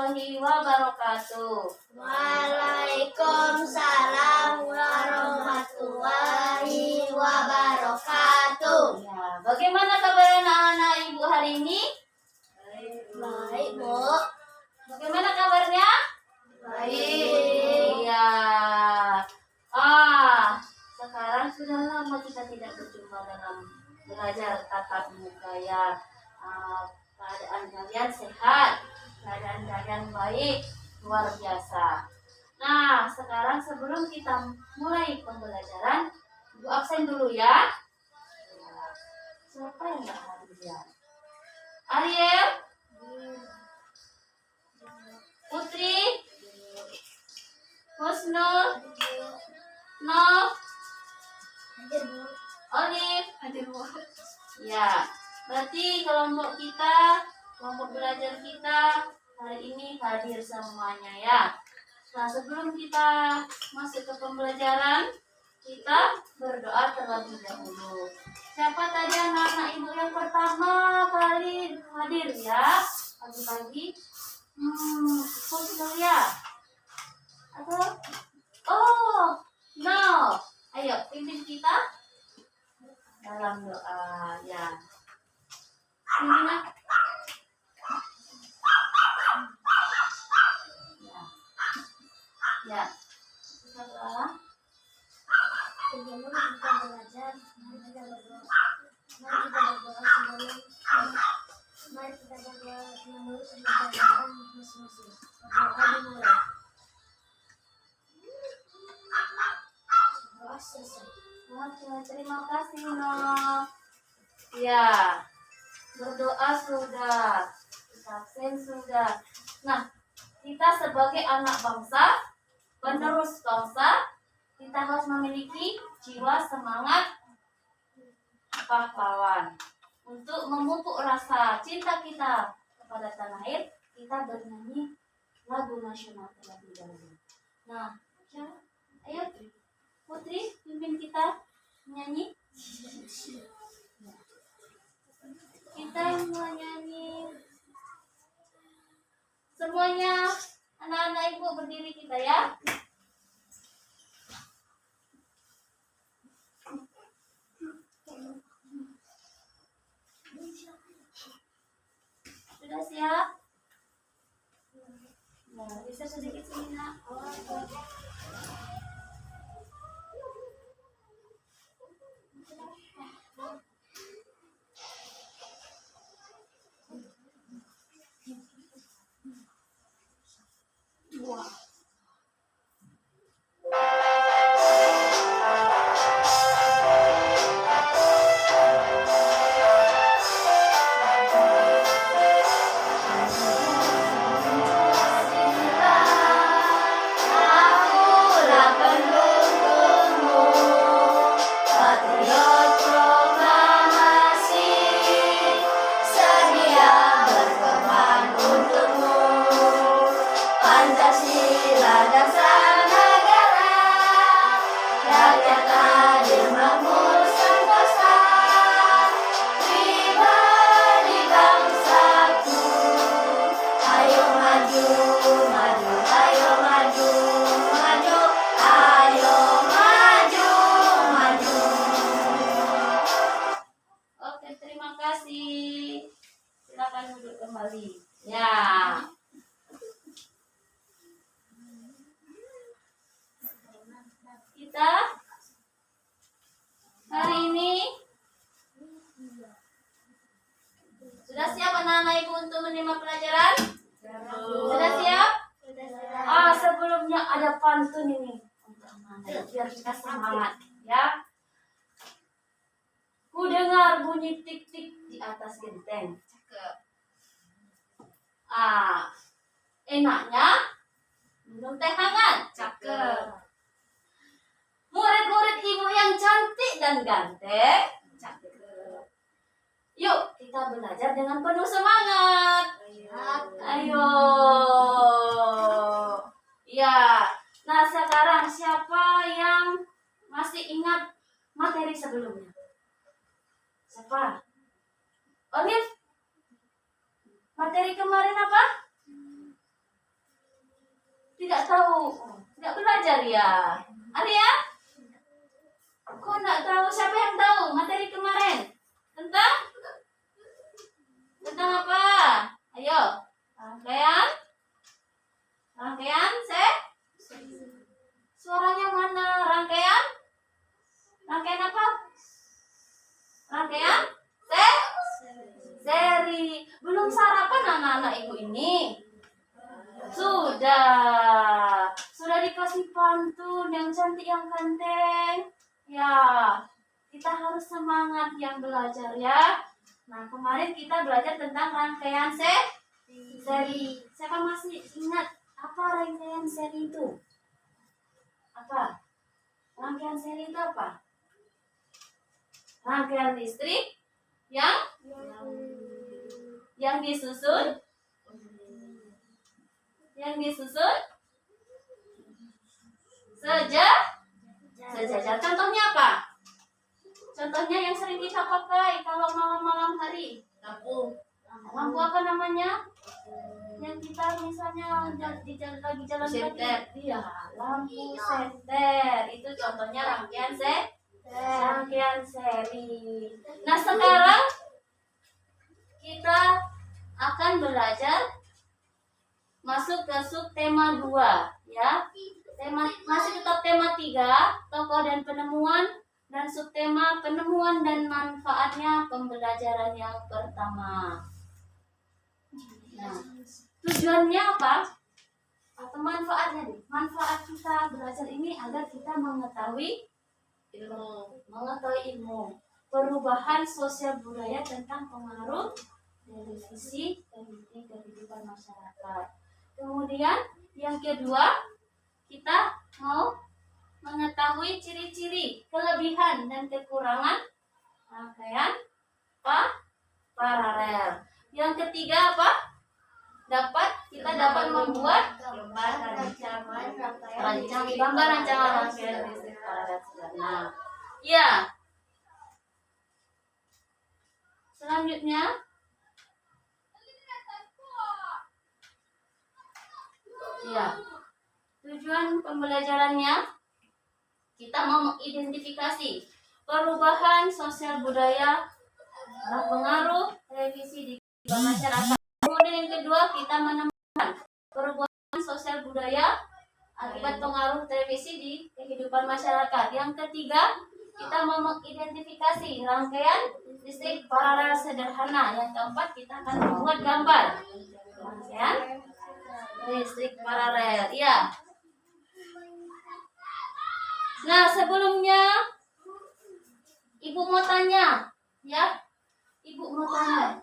warahmatullahi wabarakatuh. Waalaikumsalam warahmatullahi wabarakatuh. Ya, bagaimana kabar anak-anak ibu hari ini? Baik, Bu. Bagaimana kabarnya? Baik. Iya. Sekarang sudah lama kita tidak berjumpa dalam belajar tatap muka ya. Keadaan kalian sehat, keadaan kalian baik, luar biasa. Nah, sekarang sebelum kita mulai pembelajaran, Ibu absen dulu ya. Siapa yang nggak hadir ya? Ariel, Putri, Husnul, Noh, Olive, ya. Berarti kelompok belajar kita hari ini hadir semuanya ya. Nah, sebelum kita masuk ke pembelajaran, kita berdoa terlebih dahulu. Siapa tadi anak-anak ibu yang pertama kali hadir ya? Pagi-pagi. Husnul ya? Atau? Oh, no. Ayo, pimpin kita dalam doa ya. Ini nak. Ya. Kita doa. Sebelum kita belajar, mari kita berdoa. Mari kita melalui pembelajaran masing-masing. Berdoa dimulai. Doa selesai. Oke, terima kasih Noh. Ya. Berdoa sudah, absen sudah. Nah, kita sebagai anak bangsa, penerus bangsa, kita harus memiliki jiwa semangat pahlawan. Untuk memupuk rasa cinta kita kepada tanah air, kita bernyanyi lagu nasional terlebih dahulu. Nah, ayo Putri, pimpin kita menyanyi. Kita menyanyi semuanya, anak-anak ibu berdiri kita ya. Sudah siap? Nah, bisa sedikit sini nak. Wah. Kita hari ini sudah siap anak-anak ibu untuk menerima pelajaran? Sudah siap? Sebelumnya ada pantun ini untuk anak-anak biar kita semangat ya. Ku dengar bunyi tik-tik di atas genteng. Cakep. Enaknya minum teh hangat. Cakep. Murid-murid ibu yang cantik dan ganteng. Cakep. Yuk kita belajar dengan penuh semangat. Ayo. Ya. Nah, sekarang siapa yang masih ingat materi sebelumnya? Siapa? Olive? Materi kemarin apa? Tidak tahu. Tidak belajar ya. Arya? Kok nggak tahu? Siapa yang tahu materi kemarin? Tentang apa? Ayo. Rangkaian suaranya mana? Rangkaian apa? Rangkaian seri. Belum sarapan anak-anak ibu ini? Sudah dikasih pantun yang cantik yang ganteng. Ya, kita harus semangat yang belajar ya. Nah, kemarin kita belajar tentang rangkaian seri. Siapa masih ingat apa rangkaian seri itu? Apa? Rangkaian seri itu apa? Rangkaian listrik yang disusun sejajar. Contohnya apa? Contohnya yang sering kita pakai kalau malam-malam hari. Lampu apa namanya? Yang kita misalnya lagi jalan kaki. Iya, lampu senter. Itu contohnya rangkaian seri. Nah, sekarang kita akan belajar masuk ke subtema 2 ya. Masih tetap tema 3, tokoh dan penemuan, dan subtema penemuan dan manfaatnya pembelajaran yang pertama. Nah, tujuannya apa? Atau manfaatnya deh. Manfaat kita belajar ini agar kita mengetahui ilmu, perubahan sosial budaya tentang pengaruh televisi ke kehidupan masyarakat. Kemudian yang kedua, kita mau mengetahui ciri-ciri, kelebihan dan kekurangan rangkaian paralel. Yang ketiga apa? Kita dapat membuat gambar rancangan rangkaian listrik paralel sederhana. Ya. Selanjutnya ya. Tujuan pembelajarannya kita mau mengidentifikasi perubahan sosial budaya pengaruh televisi di masyarakat. Kemudian yang kedua, kita menemukan perubahan sosial budaya akibat pengaruh televisi di kehidupan masyarakat. Yang ketiga, kita mau mengidentifikasi rangkaian listrik paralel sederhana. Yang keempat, kita akan membuat gambar rangkaian listrik paralel. Ya. Nah, sebelumnya Ibu mau tanya, ya. Ibu mau tanya.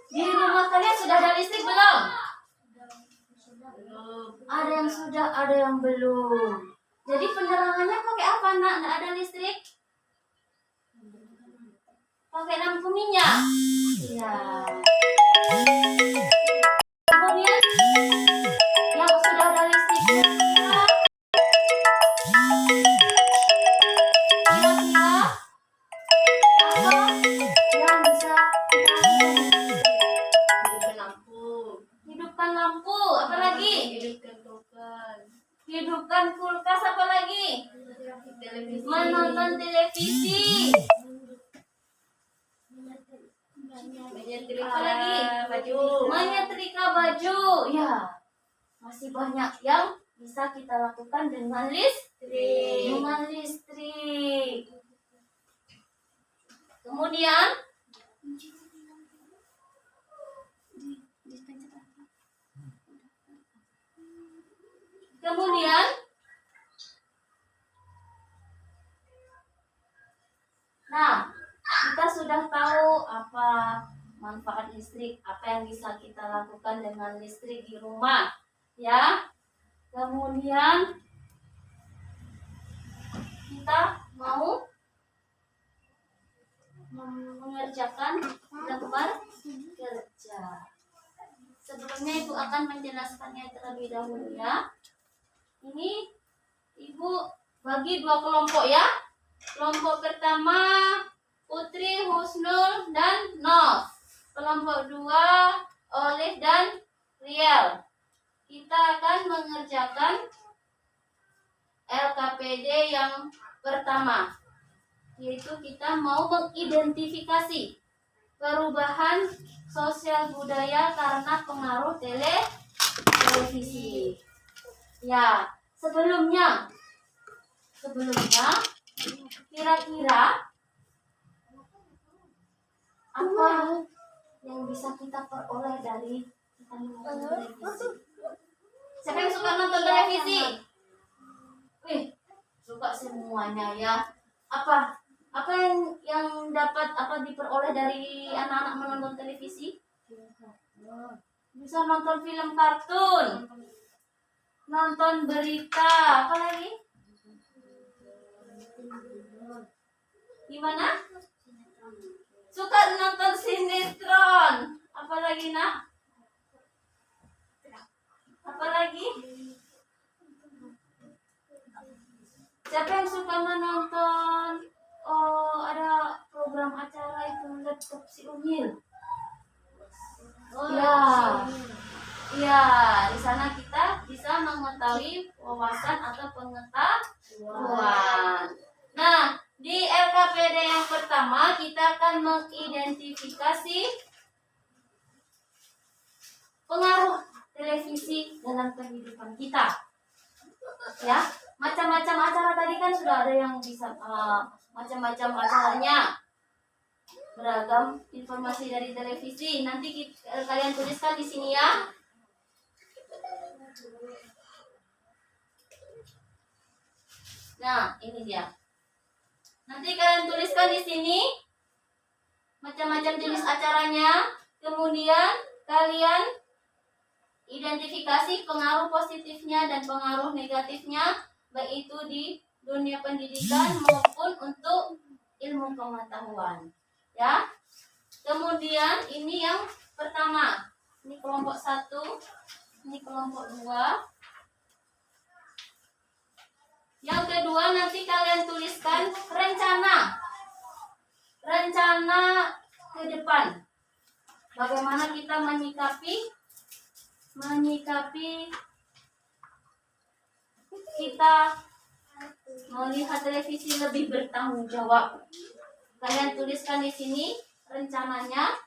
Di rumah kalian sudah ada listrik belum? Ada yang sudah, ada yang belum. Jadi penerangannya pakai apa, Nak? Nggak ada listrik? Pakai lampu minyak. Ya. Kemudian yang sudah ada listrik, kira-kira apa yang bisa kita hidupkan lampu, apa lagi? Hidupkan kulkas, apa lagi? Menonton televisi. Apa lagi? Menyetrika baju. Ya, masih banyak yang bisa kita lakukan dengan listrik. Kemudian nah, kita sudah tahu apa manfaat listrik, apa yang bisa kita lakukan dengan listrik di rumah, ya. Kemudian kita mau mengerjakan lembar kerja. Sebelumnya Ibu akan menjelaskannya terlebih dahulu ya. Ini Ibu bagi 2 kelompok ya. Kelompok pertama Putri, Husnul, dan Nov. Kelompok 2 Olive dan Riel. kita akan mengerjakan LKPD yang pertama, yaitu kita mau mengidentifikasi perubahan sosial budaya karena pengaruh televisi. Ya, sebelumnya kira-kira apa yang bisa kita peroleh dari kita menonton televisi? Siapa yang suka nonton televisi? Wih, suka semuanya ya. Apa yang dapat diperoleh dari anak-anak menonton televisi? Bisa nonton film kartun, nonton berita, apa lagi? Gimana? Suka nonton sinetron. Apa lagi, Nak? Apa lagi? Siapa yang suka menonton? Oh, ada program acara itu laptop si Unyil. Ya, ya, di sana kita bisa mengetahui wawasan atau pengetahuan. Nah, di LKPD yang pertama kita akan mengidentifikasi pengaruh televisi dalam kehidupan kita. Ya, macam-macam acara tadi kan sudah ada yang bisa macam-macam acaranya, beragam informasi dari televisi. Nanti kalian tuliskan di sini ya. Nah, ini dia. Nanti kalian tuliskan di sini macam-macam jenis acaranya. Kemudian kalian identifikasi pengaruh positifnya dan pengaruh negatifnya, baik itu di dunia pendidikan maupun untuk ilmu pengetahuan. Ya. Kemudian ini yang pertama. Ini kelompok 1, ini kelompok 2. Yang kedua nanti kalian tuliskan rencana ke depan. Bagaimana kita menyikapi kita melihat televisi lebih bertanggung jawab. Kalian tuliskan di sini rencananya.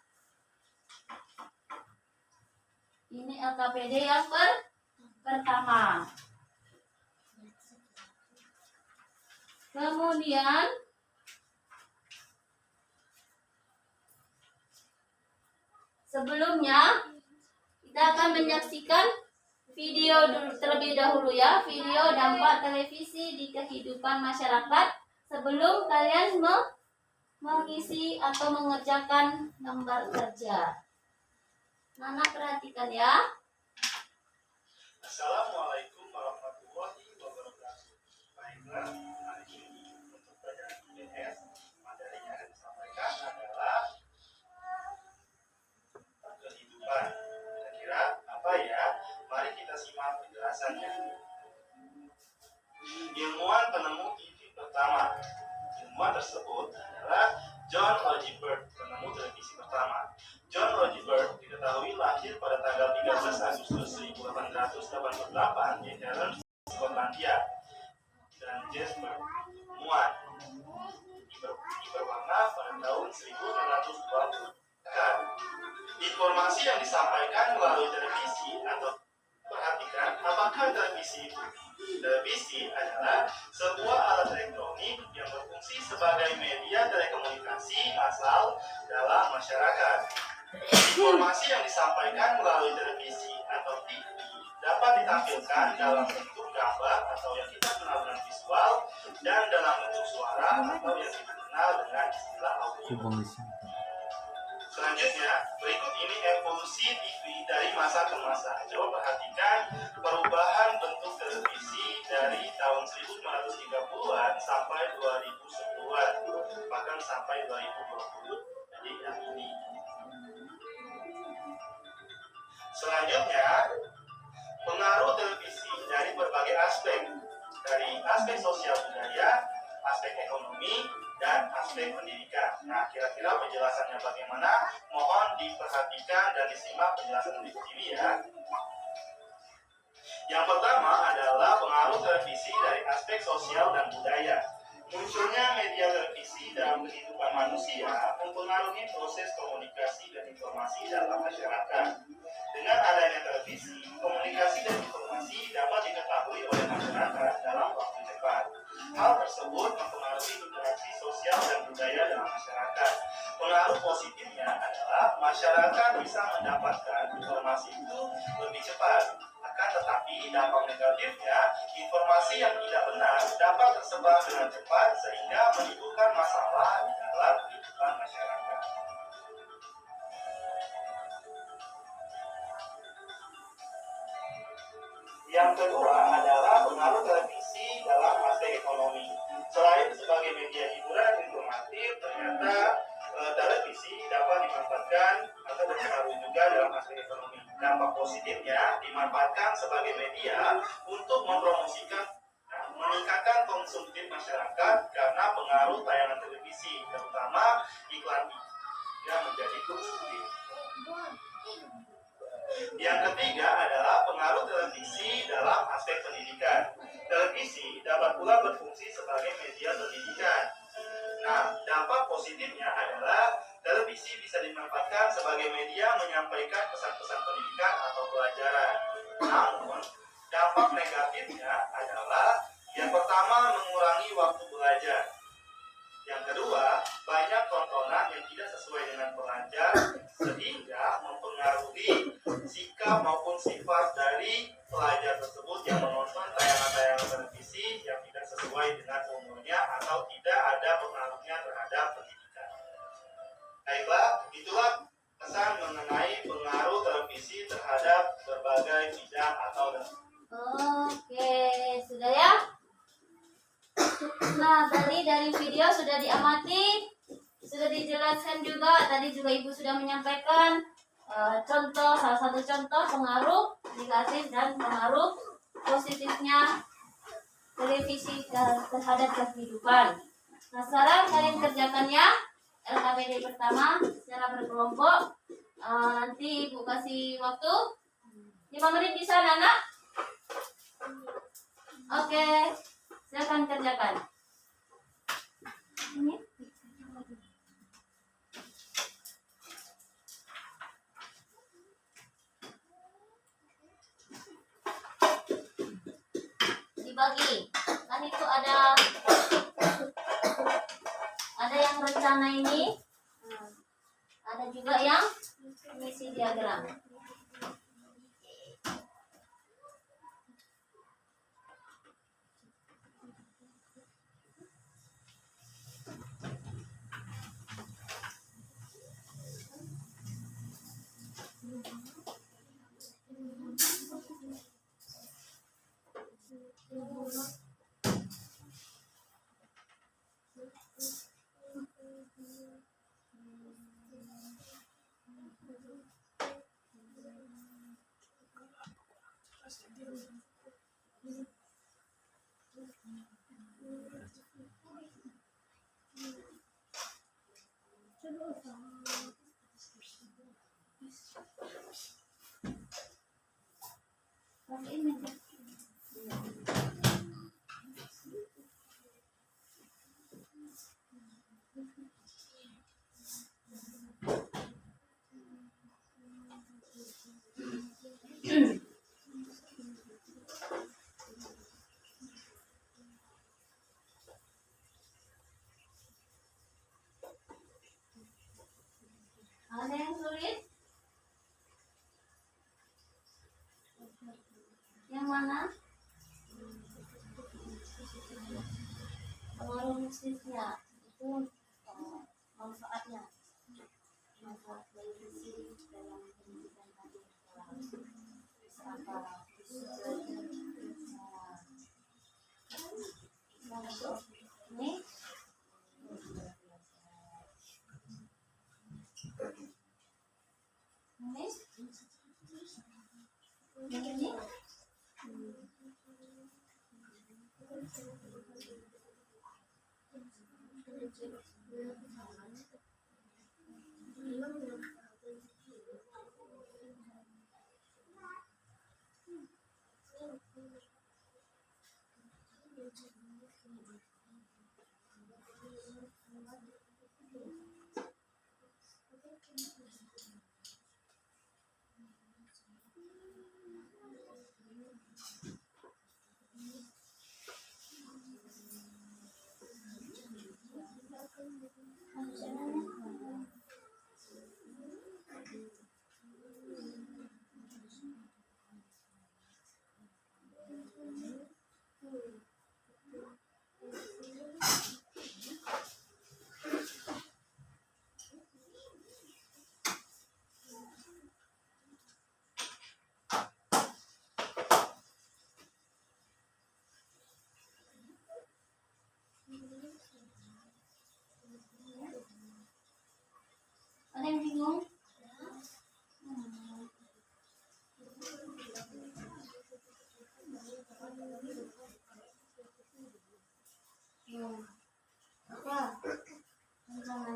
Ini LKPD yang pertama. Kemudian sebelumnya kita akan menyaksikan video terlebih dahulu ya, video dampak televisi di kehidupan masyarakat sebelum kalian mengisi atau mengerjakan gambar kerja. Nana perhatikan ya. Assalamualaikum warahmatullahi wabarakatuh. Baiklah, hari ini untuk pelajaran IPS, materi yang disampaikan adalah kehidupan. Kira-kira apa ya? Mari kita simak penjelasannya. Ilmuwan penemu TV pertama. Ilmuwan tersebut adalah John Logie Baird, penemu televisi pertama. John Logie Baird diketahui lahir pada tanggal 13 Agustus 1888 di Helens, Skotlandia, dan Jasper, muat berwarna pada tahun 1920. Informasi yang disampaikan melalui televisi atau perhatikan apakah televisi itu? Televisi adalah sebuah alat elektronik yang berfungsi sebagai media telekomunikasi massal dalam masyarakat. Informasi yang disampaikan melalui televisi atau TV dapat ditampilkan dalam bentuk gambar atau yang kita kenal dengan visual dan dalam bentuk suara atau yang kita kenal dengan istilah audio. Selanjutnya, berikut ini evolusi TV dari masa ke masa. Coba perhatikan perubahan bentuk televisi dari tahun 1930-an sampai 2010-an, bahkan sampai 2020. Jadi yang ini. Selanjutnya, pengaruh televisi dari berbagai aspek. Dari aspek sosial budaya, aspek ekonomi, dan aspek pendidikan. Nah, kira-kira penjelasannya bagaimana? Mohon diperhatikan dan disimak penjelasan berikut ini ya. Yang pertama adalah pengaruh televisi dari aspek sosial dan budaya. Munculnya media televisi dalam kehidupan manusia mempengaruhi proses komunikasi dan informasi dalam masyarakat. Dengan adanya televisi, komunikasi dan informasi dapat diketahui oleh masyarakat dalam waktu cepat. Hal tersebut mempengaruhi interaksi sosial dan budaya dalam masyarakat. Pengaruh positifnya adalah masyarakat bisa mendapatkan informasi itu lebih cepat. Akan tetapi dampak negatifnya, informasi yang tidak benar dapat tersebar dengan cepat sehingga menimbulkan masalah di dalam kehidupan masyarakat. Yang kedua adalah pengaruh televisi dalam aspek ekonomi. Selain sebagai media hiburan informatif, ternyata televisi dapat dimanfaatkan atau berpengaruh juga dalam aspek ekonomi. Dampak positifnya dimanfaatkan sebagai media untuk mempromosikan, meningkatkan konsumtif masyarakat karena pengaruh tayangan televisi, terutama iklan yang menjadi konsumtif. Yang ketiga adalah pengaruh televisi dalam aspek pendidikan. Televisi dapat pula berfungsi sebagai media pendidikan. Nah, dampak positifnya adalah televisi bisa dimanfaatkan sebagai media menyampaikan pesan-pesan pendidikan atau pelajaran. Namun, dampak negatifnya adalah yang pertama mengurangi waktu belajar. Yang kedua, banyak tontonan yang tidak sesuai dengan pelajar sehingga mempengaruhi sikap maupun sifat dari pelajar tersebut yang menonton tayangan-tayangan televisi yang tidak sesuai dengan umurnya atau tidak ada pengaruhnya terhadap pendidikan. Baiklah, itulah pesan mengenai pengaruh televisi terhadap berbagai bidang atau Oke, sudah ya? Nah, tadi dari video sudah diamati, sudah dijelaskan juga. Tadi juga Ibu sudah menyampaikan contoh, salah satu contoh pengaruh negatif dan pengaruh positifnya televisi terhadap kehidupan. Nah, sekarang kalian kerjakan ya LKPD pertama secara berkelompok. Nanti Ibu kasih waktu 5 menit di sana, nak. Oke. Silakan kerjakan. Ini. Dibagi. Kan itu ada yang rencana ini. Ada juga yang misi diagram. Ada yang sulit? Yang mana? Pengaruh musisnya itu manfaatnya. Manfaat televisi dalam pendidikan tadi apa? Ini ini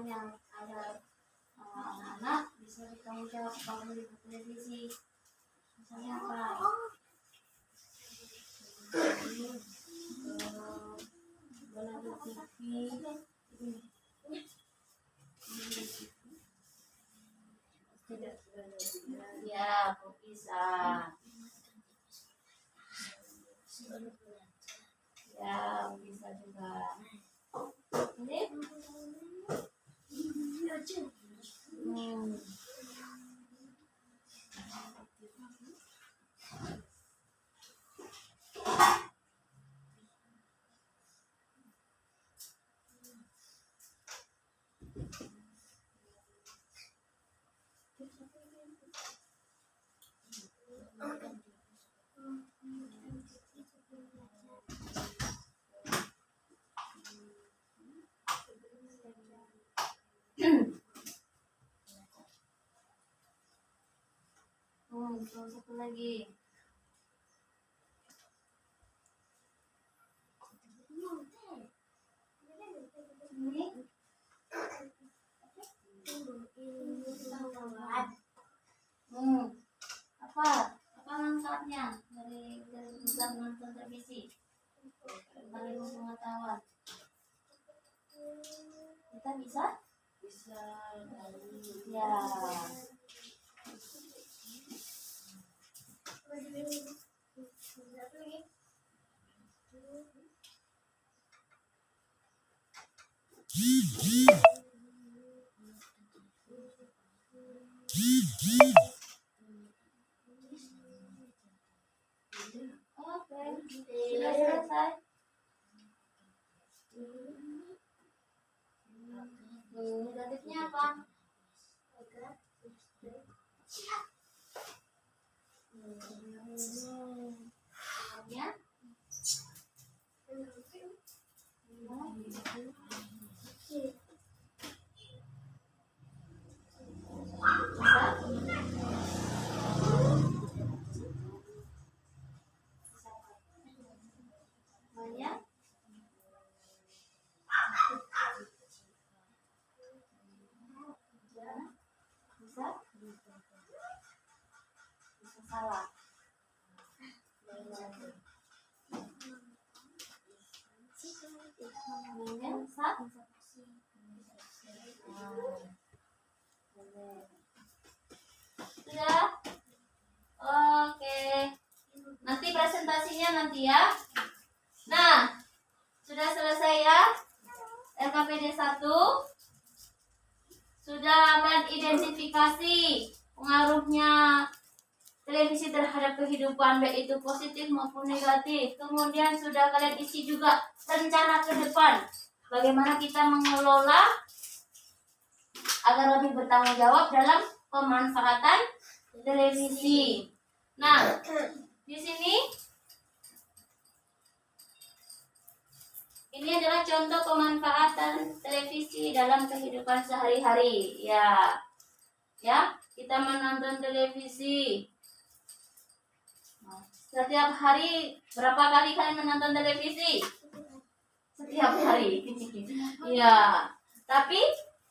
yang ada anak-anak bisa bertanggung jawab kalau melihat televisi. Misalnya apa? Bola TV. Ya, kok bisa. Ya, bisa juga. Ini? Terus satu lagi. Ini apa? Apa manfaatnya dari bisa menonton televisi? Bagi pengetahuan. Kita bisa? Bisa. Ya. Oke, sudah selesai. Negatifnya apa? Ya. Banyak. Bisa? Bisa salah. Sudah? Oke. Nanti presentasinya nanti ya. Nah, sudah selesai ya? LKPD 1 sudah mengidentifikasi pengaruhnya televisi terhadap kehidupan, baik itu positif maupun negatif. Kemudian sudah kalian isi juga rencana ke depan, bagaimana kita mengelola agar lebih bertanggung jawab dalam pemanfaatan televisi. Nah, di sini ini adalah contoh pemanfaatan televisi dalam kehidupan sehari-hari. Ya, kita menonton televisi. Setiap hari berapa kali kalian menonton televisi? Setiap hari. Ya, tapi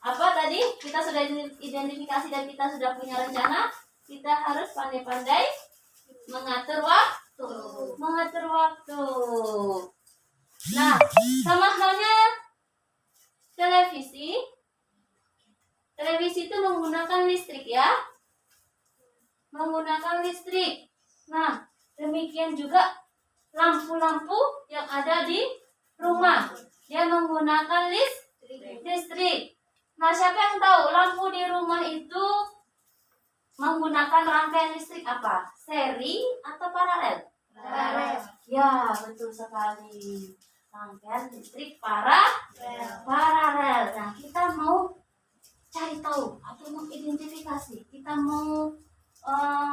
apa tadi? Kita sudah identifikasi dan kita sudah punya rencana. Kita harus pandai-pandai mengatur waktu. Nah, sama halnya televisi. Televisi itu menggunakan listrik ya. Menggunakan listrik. Nah, demikian juga lampu-lampu yang ada di rumah. Dia menggunakan listrik. Nah, siapa yang tahu lampu di rumah itu menggunakan rangkaian listrik apa? Seri atau paralel? Paralel. Ya, betul sekali. Rangkaian listrik paralel. Nah, kita mau cari tahu atau mengidentifikasi. Kita mau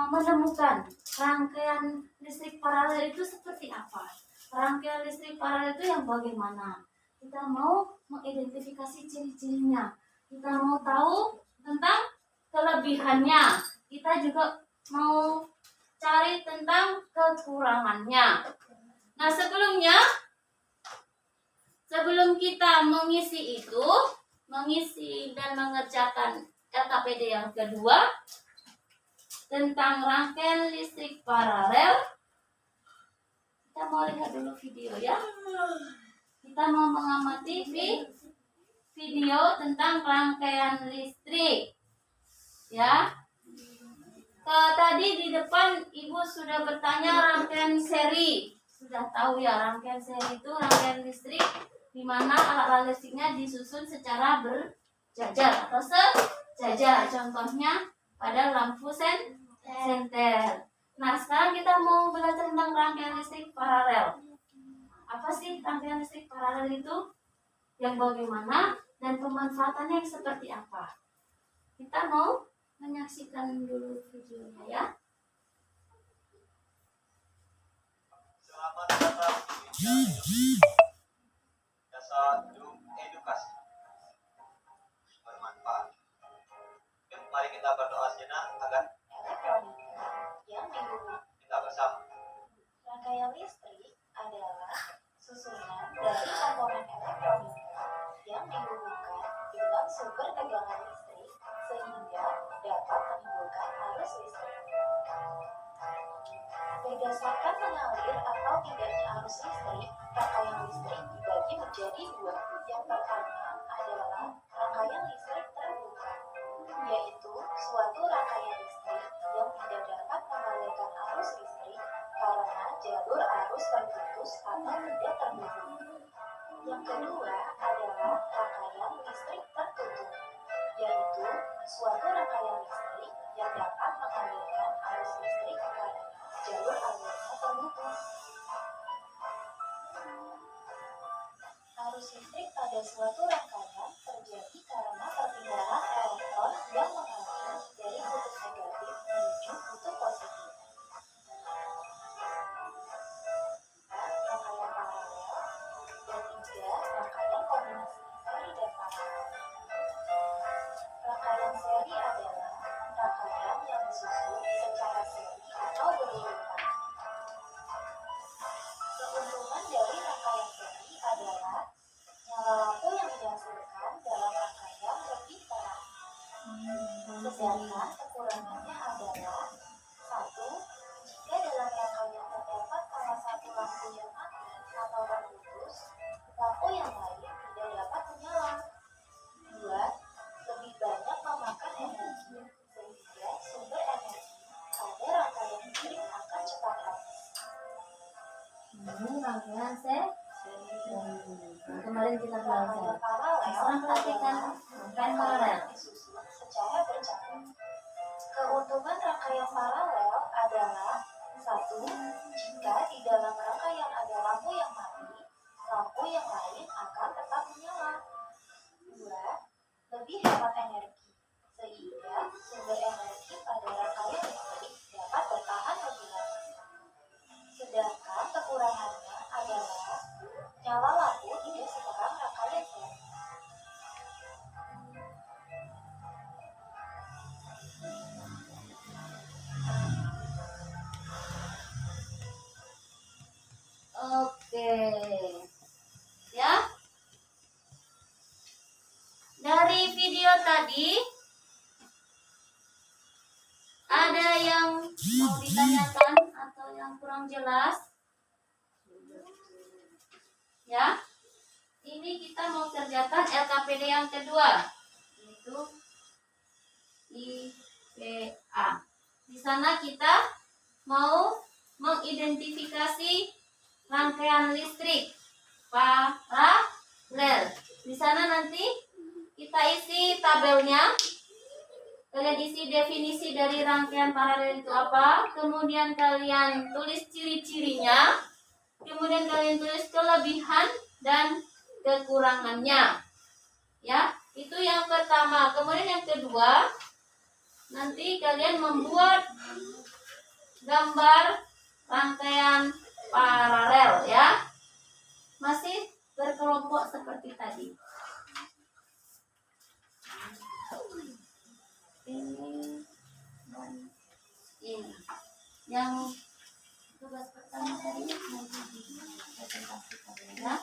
menemukan rangkaian listrik paralel itu seperti apa. Rangkaian listrik paralel itu yang bagaimana. Kita mau mengidentifikasi ciri-cirinya. Kita mau tahu tentang kelebihannya. Kita juga mau cari tentang kekurangannya. Nah, sebelum kita mengisi itu, mengisi dan mengerjakan LKPD yang kedua tentang rangkaian listrik paralel. Kita mau lihat dulu video ya. Kita mau mengamati video tentang rangkaian listrik. Ya. Tadi di depan Ibu sudah bertanya rangkaian seri. Sudah tahu ya rangkaian seri itu rangkaian listrik di mana alat listriknya disusun secara berjajar atau sejajar. Contohnya pada lampu senter. Nah, sekarang kita mau belajar tentang rangkaian listrik paralel. Apa sih rangkaian listrik paralel itu? Yang bagaimana dan pemanfaatannya seperti apa? Kita mau menyaksikan dulu videonya ya. Selamat datang di Jasa Edukasi bermanfaat. Yuk, mari kita berdoa sejenak agar Elektronik yang digunakan. kita bersama. Rangkaian listrik adalah susunan dari komponen elektronik yang dihubungkan dengan sumber tegangan listrik sehingga dapat menimbulkan arus listrik. Berdasarkan mengalir atau tidaknya arus listrik, rangkaian listrik dibagi menjadi dua. Yang pertama adalah rangkaian listrik terbuka, yaitu suatu rangkaian listrik yang tidak dapat mengalirkan arus listrik karena jalur arus terputus atau tidak terhubung. Yang kedua adalah rangkaian listrik tertutup, yaitu suatu rangkaian listrik yang dapat mengalirkan arus listrik karena jalur alirnya terputus. Arus listrik pada suatu rangkaian terjadi karena perpindahan elektron yang mengalir dari kutub negatif menuju kutub positif. Rangkaian paralel, dan tiga, rangkaian kombinasi seri dan paralel. Rangkaian seri adalah rangkaian yang disusun secara seri atau berurutan. Keuntungan dari rangkaian seri adalah nyala lampu yang dihasilkan dalam rangkaian lebih terang. Sedangkan kekurangannya adalah satu, jika dalam rangkaian terdapat salah satu lampu yang mati atau terputus, lampu yang lain tidak dapat menyala. Dua, lebih banyak memakan energi sehingga sumber energi pada rangkaian listrik akan cepat habis. Ini rangkaian seri. Kemarin kita belajar. Rangkaian paralel Sekarang perhatikan adalah rangkaian paralel. disusun secara bercabang. Keuntungan rangkaian paralel adalah satu, jika di dalam rangkaian ada lampu yang mati, lampu yang lain akan tetap menyala. Dua, lebih hemat energi, sehingga sumber energi pada rangkaian listrik dapat bertahan lebih lama. Sedangkan kekurangannya adalah nyala lampu tidak seterang rangkaian seri. Oke. Ya. Dari video tadi ada yang mau ditanyakan atau yang kurang jelas? Ya. Ini kita mau kerjakan LKPD yang kedua, yaitu IPA. Di sana kita mau mengidentifikasi rangkaian listrik paralel. Di sana nanti kita isi tabelnya. Kalian isi definisi dari rangkaian paralel itu apa, kemudian kalian tulis ciri-cirinya, kemudian kalian tulis kelebihan dan kekurangannya. Ya, itu yang pertama. Kemudian yang kedua, nanti kalian membuat gambar rangkaian paralel ya. Masih berkelompok seperti tadi. Ini dan ini. Yang tugas pertama tadi nanti dipresentasikan ya.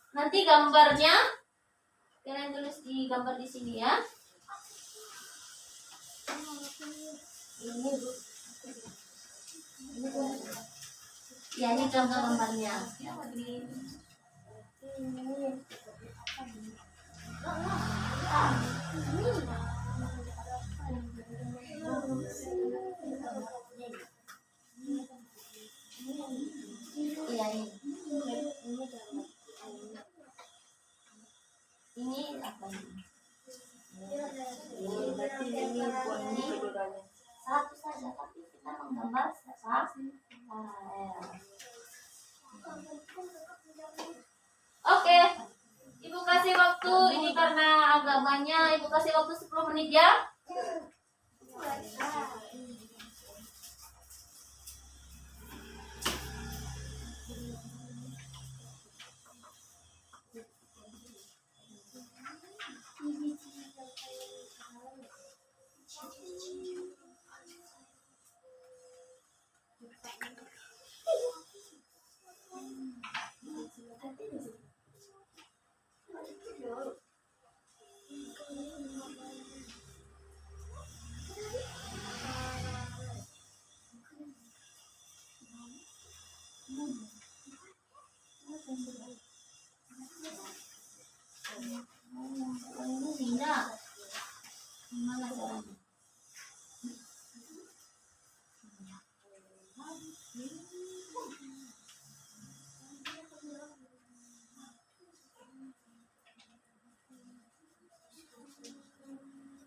Nanti gambarnya kalian tulis di gambar di sini ya. Ini Bu. Ya, ini gambarnya. Iya, ini apa ini? Berarti ini satu saja, tapi kita menggambar satu. Oke, Ibu kasih waktu ini karena agak banyak. Ibu kasih waktu 10 menit ya. Gimana caranya?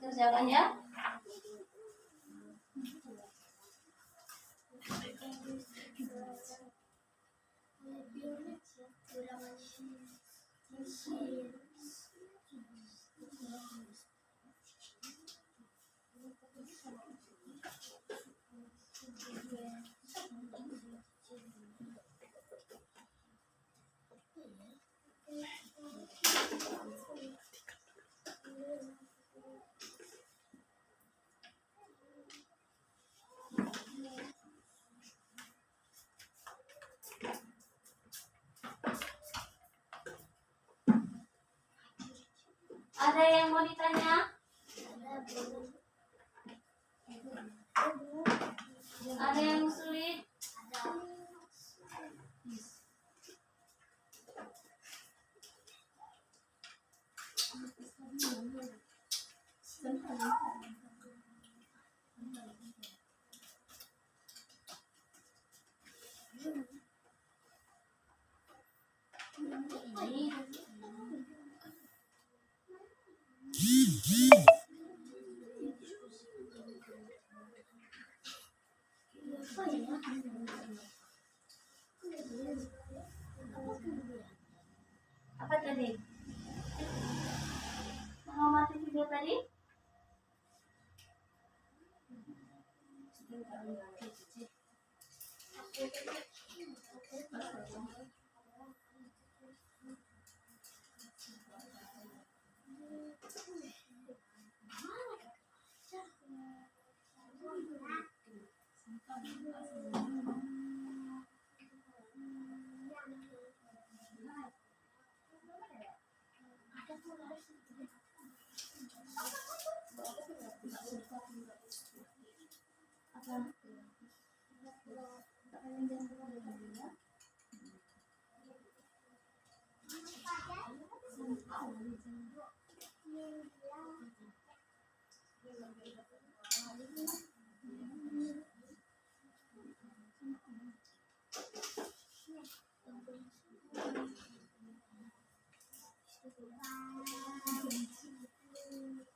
Kerjakan ya. Ada yang mau ditanya? Ada yang sulit? Apa tadi? Mengamati video tadi?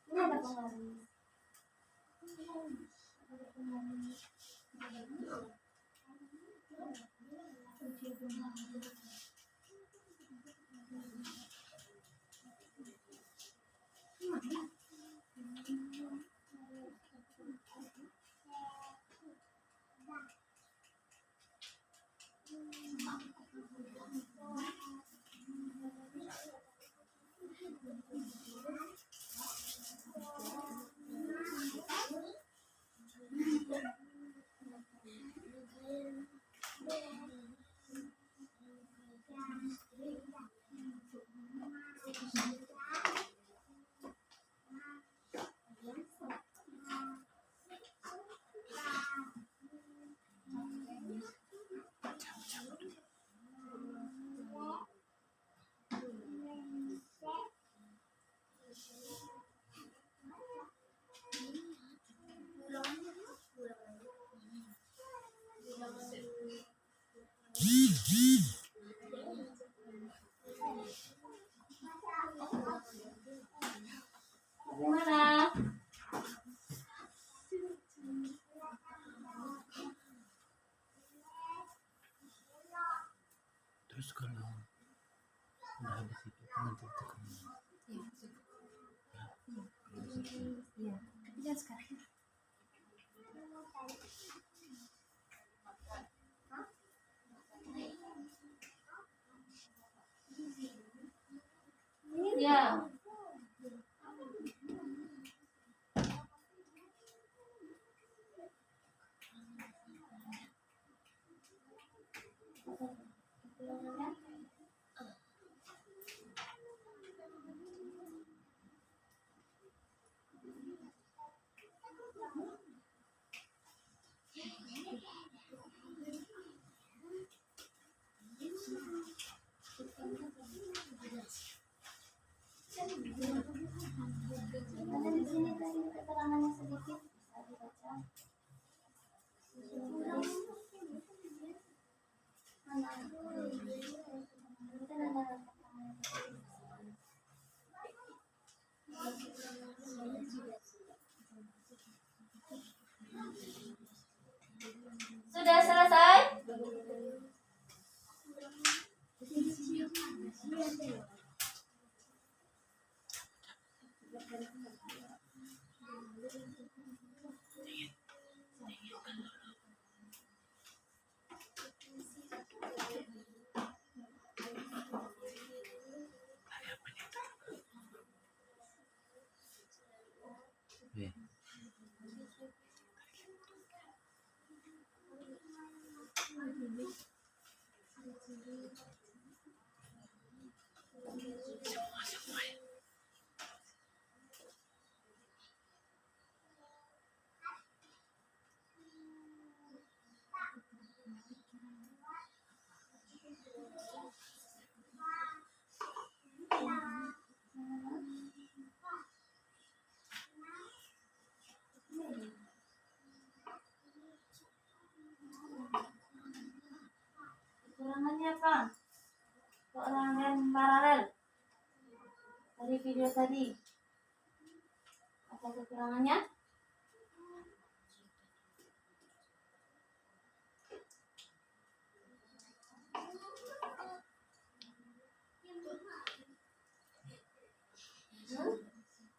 Ini ada pengaruh. Ya. Ada di sini tadi keterangannya sedikit bisa dibaca. Mana? Kan ada sudah selesai? Kekurangannya apa? Kekurangan paralel dari video tadi. Apa kekurangannya?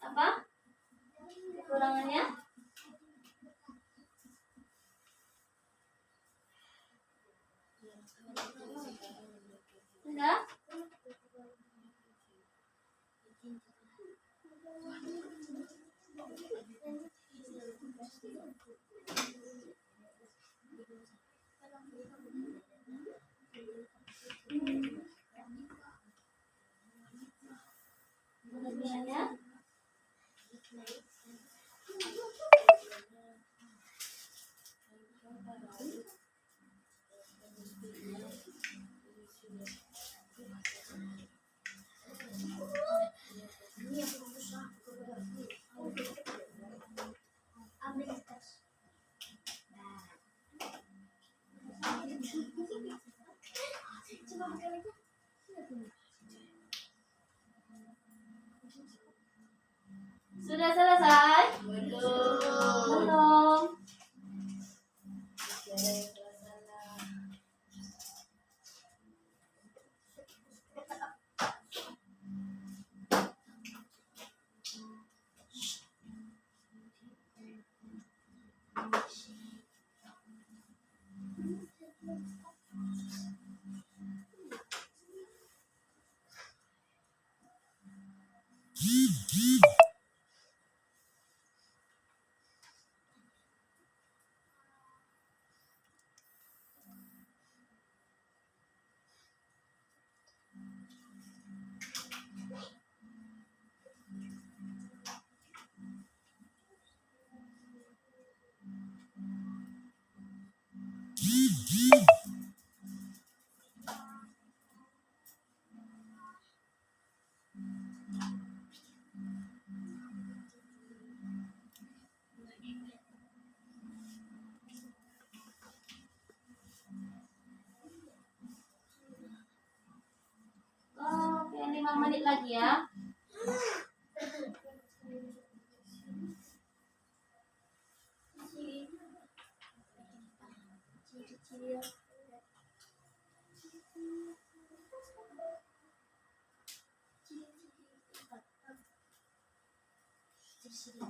Apa? Kekurangannya? Sudah? Kelebihannya? Sudah selesai? Belum. Oke, 5 menit lagi ya. Sudah.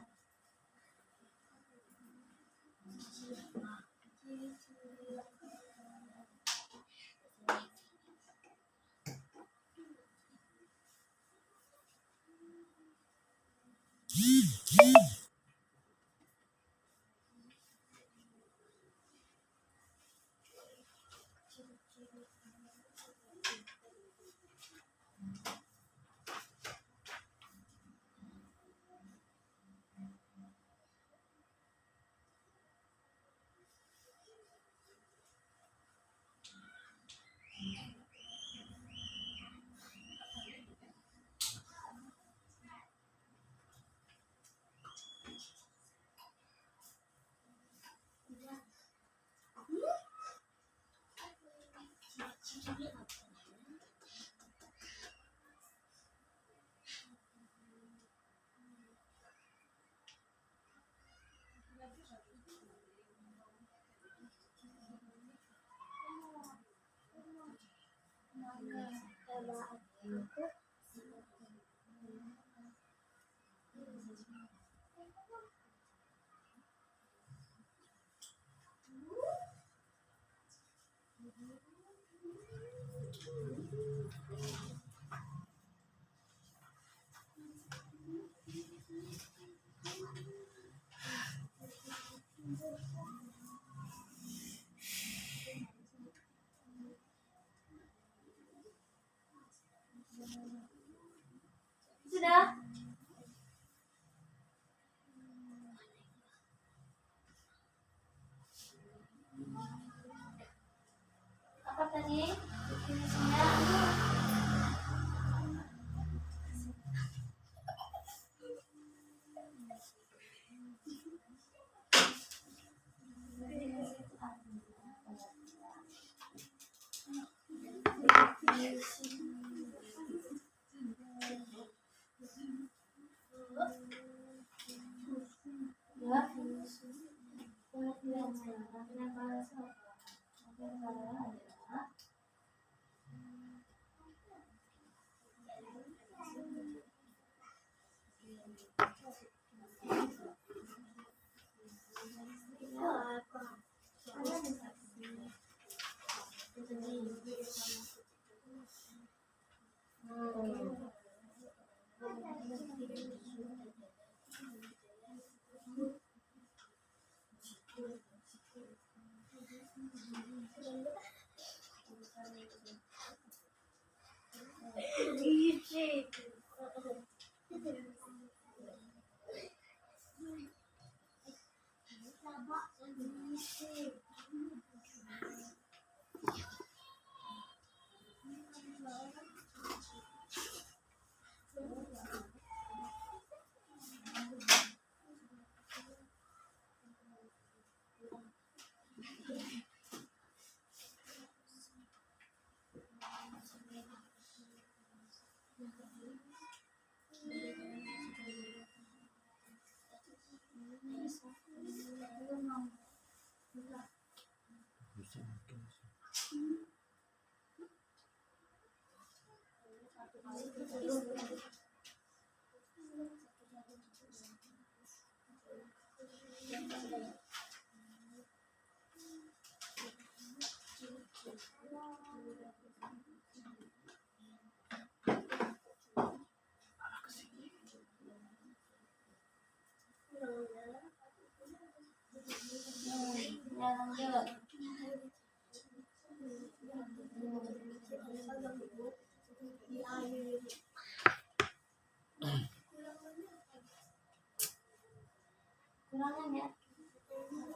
Apa tadi? Definisinya?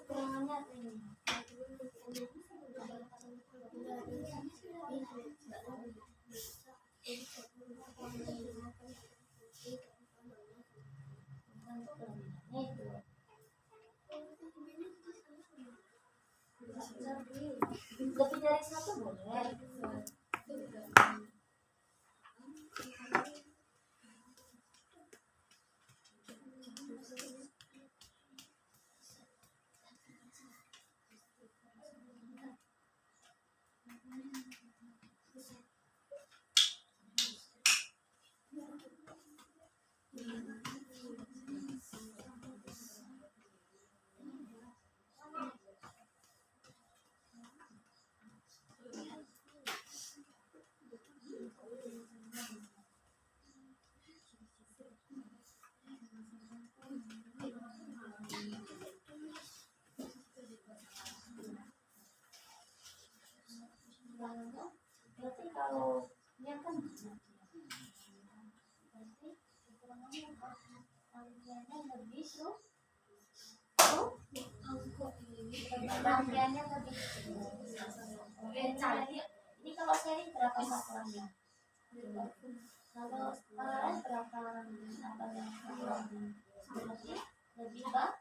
Kurangannya apa ini? Lebih dari satu boleh. Rangkaiannya lebih ini kalau seri berapa satuannya? Kalau sekarang berapa lebih bang?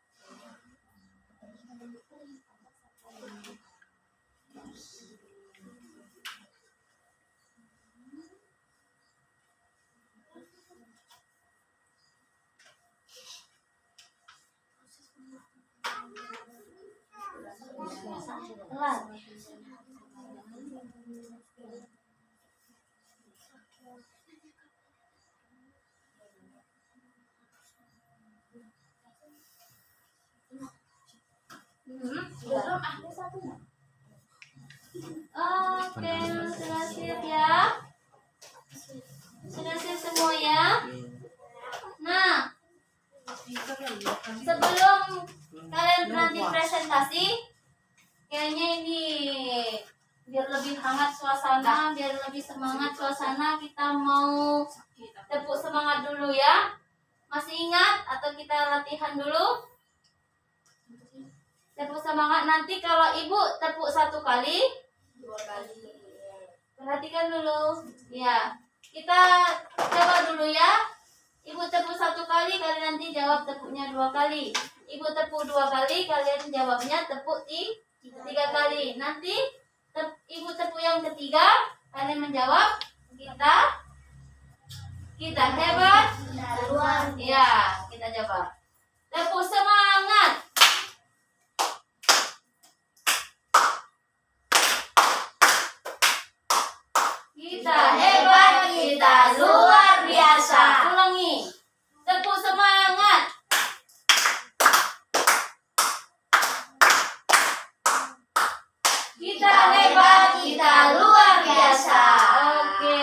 Oke, sudah siap ya? Sudah siap semua ya? Nah, sebelum kalian nanti presentasi, kayaknya ini biar lebih hangat suasana, biar lebih semangat suasana, kita mau tepuk semangat dulu ya. Masih ingat atau kita latihan dulu? Tepuk semangat, nanti kalau ibu tepuk 1 kali, 2 kali. Perhatikan dulu. Ya, kita coba dulu ya. Ibu tepuk 1 kali, kalian nanti jawab tepuknya 2 kali. Ibu tepuk 2 kali, kalian jawabnya tepuk 3 kali. Nanti ibu tepuk yang ketiga, kalian menjawab kita hebat. Ya, kita coba. Tepuk semangat. Kita hebat, kita luar biasa. Ulangi. Tepuk semangat. Kita hebat, kita luar biasa. Oke,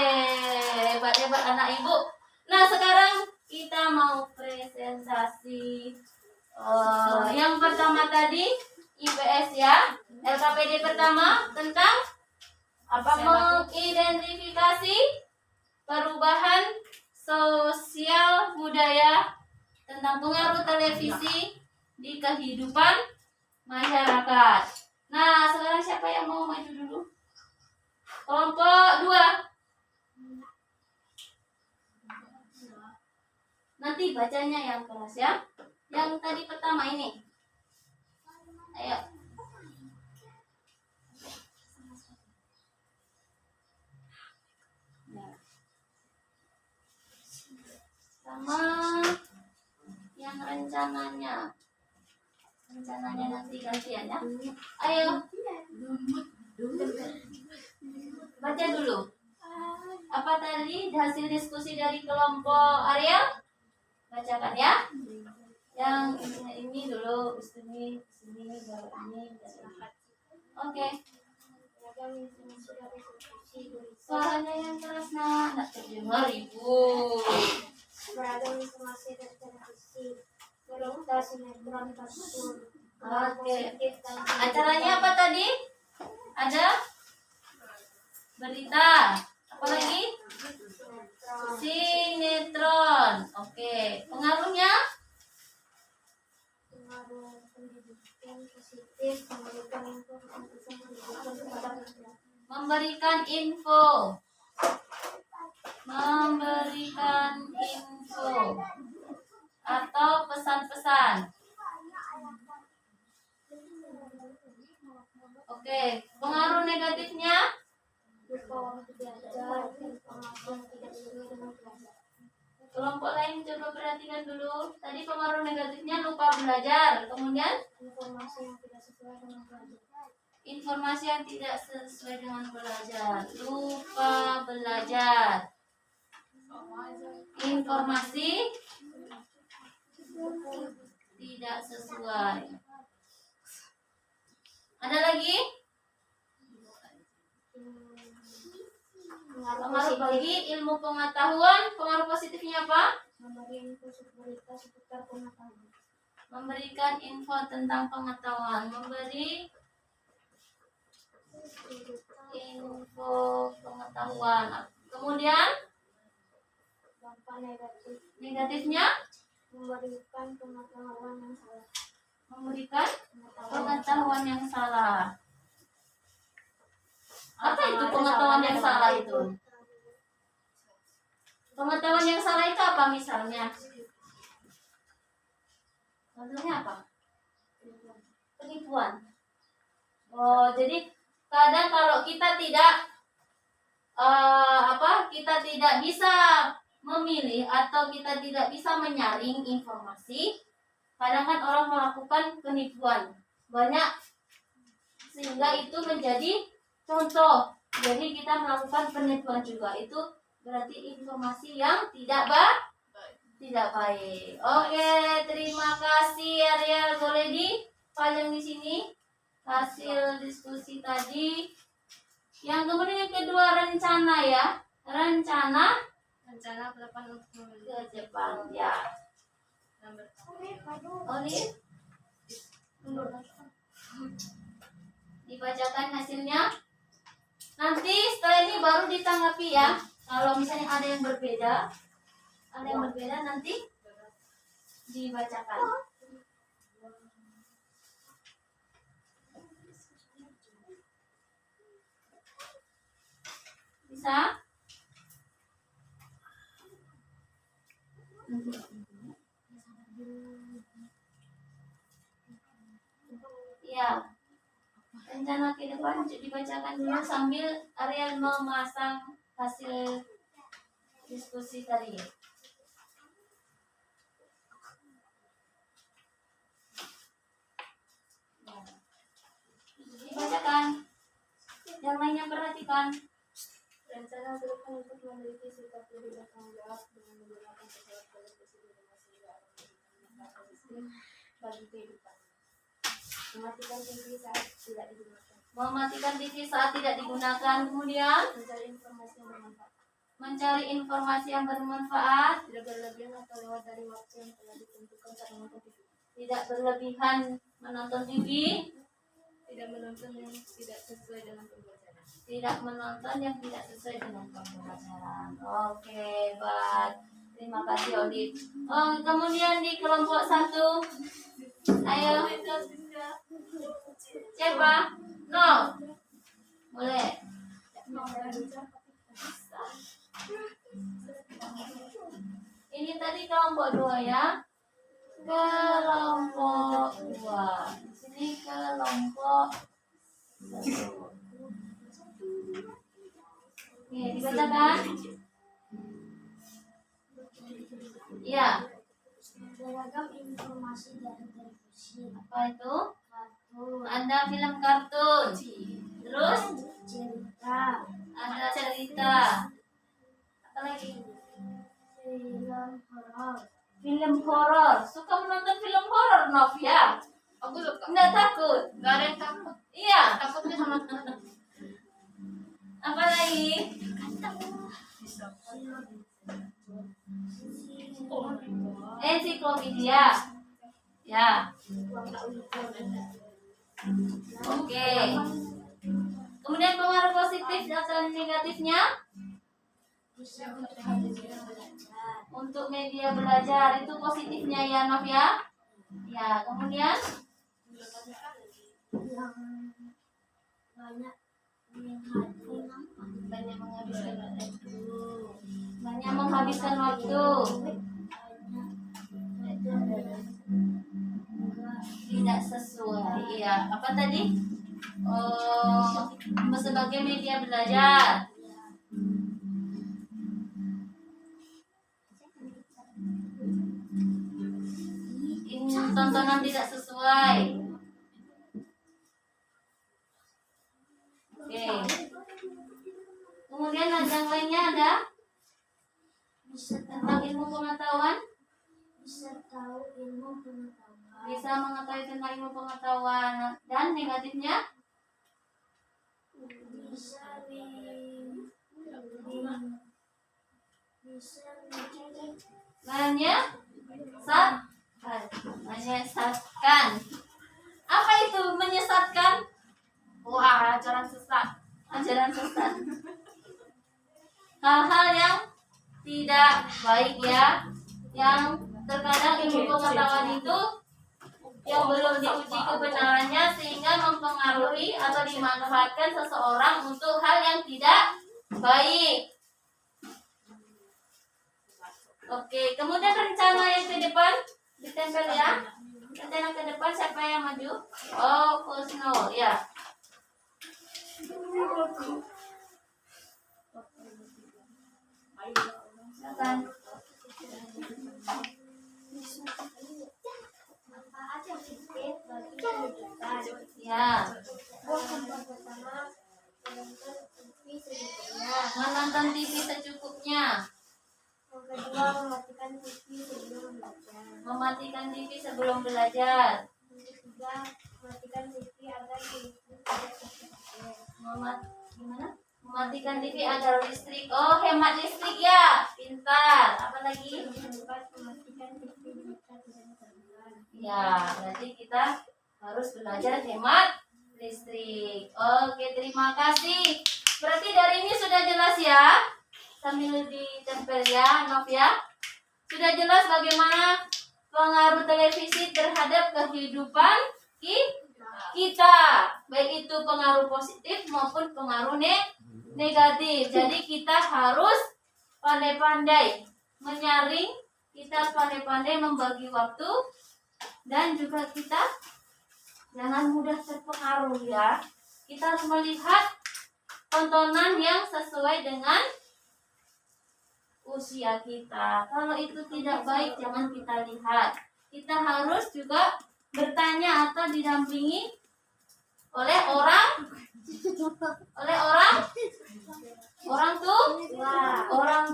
hebat-hebat anak ibu. Nah, sekarang kita mau presentasi. Yang pertama tadi IPS ya. LKPD pertama tentang mengidentifikasi perubahan sosial budaya tentang pengaruh televisi di kehidupan masyarakat. Nah, sekarang siapa yang mau maju dulu? Kelompok 2. Nanti bacanya yang keras ya. Yang tadi pertama ini. Ayo. Sama yang rencananya nanti gantian ya. Ayo baca dulu. Apa tadi hasil diskusi dari kelompok Ariel? Bacakan ya. Yang ini dulu, ini baru ini. Oke. Suaranya yang keras nak, tak terdengar ibu. Beragam informasi dari televisi, berita, sinetron, kartun. Oke. Acaranya apa tadi? Ada berita. Apa lagi? Sinetron. Oke. Pengaruhnya? Pengaruh pendidikan positif, memberikan info kepada masyarakat. Memberikan info atau pesan-pesan. Oke, pengaruh negatifnya? Lupa belajar, informasi yang tidak sesuai dengan pelajaran. Kelompok lain coba perhatikan dulu. Tadi pengaruh negatifnya lupa belajar. Kemudian Informasi yang tidak sesuai dengan pelajaran. informasi yang tidak sesuai dengan belajar. Lupa belajar. Informasi tidak sesuai. Ada lagi? Pengaruh bagi ilmu pengetahuan. Pengaruh positifnya apa? Memberi info berita seputar pengetahuan. Memberikan info tentang pengetahuan. Memberi info pengetahuan. Kemudian Dampak negatif. negatifnya memberikan pengetahuan yang salah. Memberikan pengetahuan yang salah. Apa itu pengetahuan yang salah itu? Pengetahuan yang salah itu apa misalnya? Contohnya apa? Penipuan. Oh, jadi kadang kalau kita tidak kita tidak bisa memilih atau kita tidak bisa menyaring informasi, kadang kan orang melakukan penipuan banyak sehingga itu menjadi contoh. Jadi kita melakukan penipuan juga, itu berarti informasi yang tidak baik. Oke, terima kasih Ariel. Boleh dipajang di sini hasil diskusi tadi. Yang kemudian yang kedua, rencana ya. Rencana Pelapan untuk ke Jepang ya. Oli dibacakan hasilnya. Nanti setelah ini baru ditanggapi ya. Kalau misalnya ada yang berbeda, nanti dibacakan. Bisa? Ya. Rencana ke depan dibacakan dulu sambil Ariel memasang hasil diskusi tadi. Dibacakan. Yang lainnya perhatikan. rencana ke depan untuk memiliki sikap lebih bertanggung jawab dengan menggunakan pesawat televisi di rumah sehingga akan sistem bagi kehidupan. Mematikan TV saat tidak digunakan. Mematikan TV saat tidak digunakan. Kemudian Mencari informasi yang bermanfaat. mencari informasi yang bermanfaat. Tidak berlebihan atau lewat dari waktu yang telah ditentukan saat menonton TV. Tidak berlebihan menonton TV. Tidak menonton yang tidak sesuai dengan pembelajaran. Tidak menonton yang tidak sesuai dengan pembelajaran. Oke, baik. Terima kasih Odit. Oh, kemudian di kelompok 1. Ayo. Siapa? No. Boleh. Ini tadi kelompok 2 ya. Kelompok 2. Di sini kelompok 1. Oke, dibacakan. Ya. Beragam informasi dari televisi. Apa itu? Kartun. Ada film kartun. Terus Cerita. ada cerita. Apa lagi? Film horor. Film horor. Suka menonton film horor, Novia? Aku suka. Nggak takut? Gak ada yang takut. Iya. Takutnya sama Apa lagi? Ensiklopedia. Ya. Oke. Kemudian pengaruh positif dan negatifnya Bisa untuk media belajar. untuk media belajar itu positifnya ya, Nov ya. Ya, kemudian Yang banyak banyak menghabiskan waktu. Tidak sesuai. Iya, apa tadi? Oh, sebagai media belajar. Ini tontonan tidak sesuai. Oke. Kemudian yang lainnya ada tentang ilmu pengetahuan. bisa tahu ilmu pengetahuan. Bisa mengetahui tentang ilmu pengetahuan. Dan negatifnya Bisa menyesatkan. Apa itu menyesatkan? Wah, ajaran sesat. Hal-hal yang tidak baik ya, yang Terkadang ilmu pengetahuan itu yang belum diuji kebenarannya sehingga mempengaruhi atau dimanfaatkan seseorang untuk hal yang tidak baik. Oke, kemudian rencana yang ke depan ditempel ya. Rencana ke depan siapa yang maju? Oh, Kusno, ya. Silakan. Apa aja fikir bagi kehidupan? Ya, Yang pertama, menonton TV secukupnya. menonton TV secukupnya. Yang kedua, mematikan TV sebelum belajar. Mematikan TV sebelum belajar. Yang ketiga, mematikan TV agar listrik tidak terpakai. Gimana? Mematikan TV agar listrik. Oh, hemat listrik ya. Pintar. Apa lagi? Yang keempat, mematikan TV jika tidak diperlukan. Ya, berarti kita harus belajar hemat listrik. Oke, terima kasih. Berarti dari ini sudah jelas ya? Sambil ditempel ya, Nov ya. Sudah jelas bagaimana pengaruh televisi terhadap kehidupan kita. Baik itu pengaruh positif maupun pengaruh negatif. Jadi kita harus pandai-pandai menyaring, kita pandai-pandai membagi waktu, dan juga kita jangan mudah terpengaruh ya. Kita harus melihat tontonan yang sesuai dengan usia kita. Kalau itu tidak baik jangan kita lihat. Kita harus juga bertanya atau didampingi oleh orang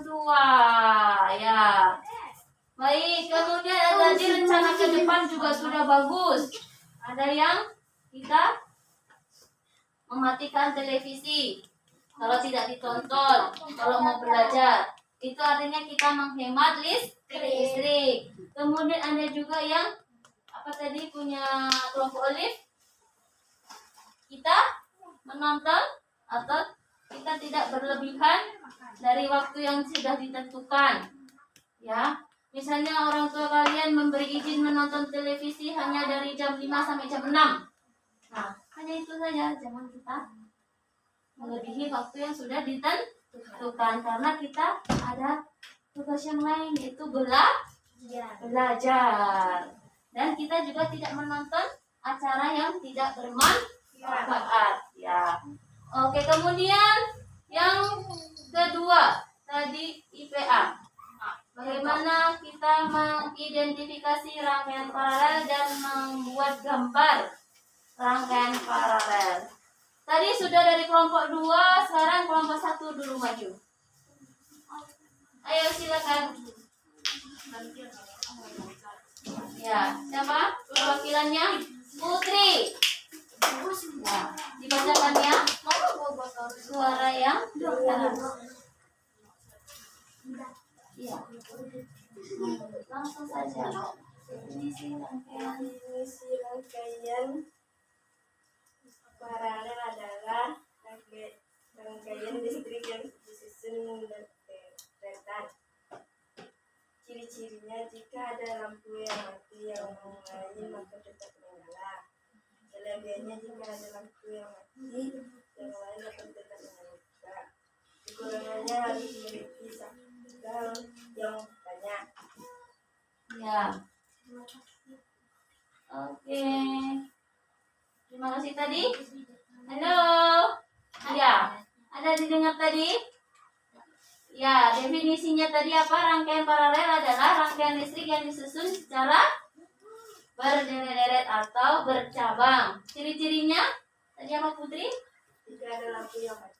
tua ya. Baik, kemudian tadi rencana ke depan juga sudah bagus. Ada yang kita mematikan televisi kalau tidak ditonton, kalau mau belajar. Itu artinya kita menghemat listrik. Kemudian ada juga yang apa tadi punya kelompok olive. Kita menonton atau kita tidak berlebihan dari waktu yang sudah ditentukan. Ya. Misalnya orang tua kalian memberi izin menonton televisi hanya dari jam 5 sampai jam 6. Nah, hanya itu saja, jangan kita melebihi waktu yang sudah ditentukan karena kita ada tugas yang lain yaitu belajar. Dan kita juga tidak menonton acara yang tidak bermanfaat ya. Oke, kemudian yang kedua tadi IPA. Bagaimana kita mengidentifikasi rangkaian paralel dan membuat gambar rangkaian paralel. Tadi sudah dari kelompok 2, sekarang kelompok 1 dulu maju. Ayo silakan. Ya, siapa perwakilannya? Putri. Ya, dibacakan ya. Suara yang keras. Ya. Langsung saja. Definisi rangkaian paralel adalah rangkaian listrik yang disusun berderet. Ciri-cirinya, jika ada lampu yang mati yang lain maka tetap menyala. Kelebihannya, jika ada lampu yang mati yang lain akan tetap menyala. Kekurangannya, harus memiliki sinyal yang banyak. Ya. Oke. Terima kasih tadi. Halo. Ya. Ada didengar tadi? Ya, definisinya tadi apa? Rangkaian paralel adalah rangkaian listrik yang disusun secara berderet-deret atau bercabang. Ciri-cirinya tadi apa, Putri? Jika ada lampu yang mati,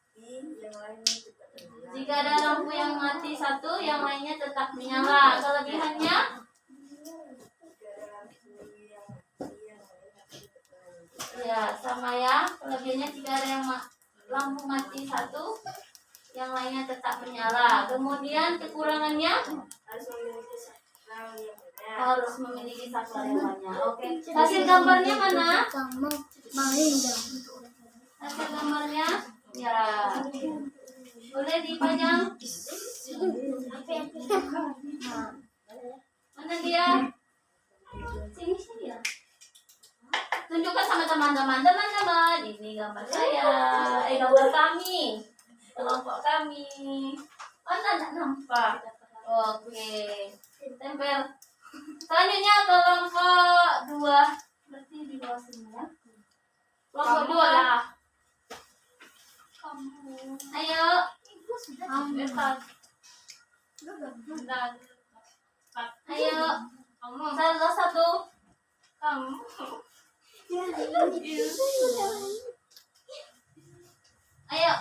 yang lainnya tetap menyala. Jika ada lampu yang mati satu, yang lainnya tetap menyala. Kelebihannya? Jika ada lampu yang mati, yang lainnya tetap menyala. Ya, sama ya. Kelebihannya jika ada yang lampu mati satu, yang lainnya tetap menyala. Kemudian kekurangannya? Harus memiliki sinyal yang banyak. Harus memiliki saklar yang banyak. Oke. Hasil gambarnya mana? Hasil gambarnya? Ya. Boleh dipajang? Nah. Mana dia? Sini lah. Tunjukkan sama teman-teman. Teman-teman, ini gambar saya. Gambar kami. Kelompok kami. Mana enggak nampak? Oke. Tempel. Selanjutnya kelompok 2. Berarti di bawah sini ya. Kelompok 2 lah. Ayo. Ayo. Salah satu. Kamu. Ayo.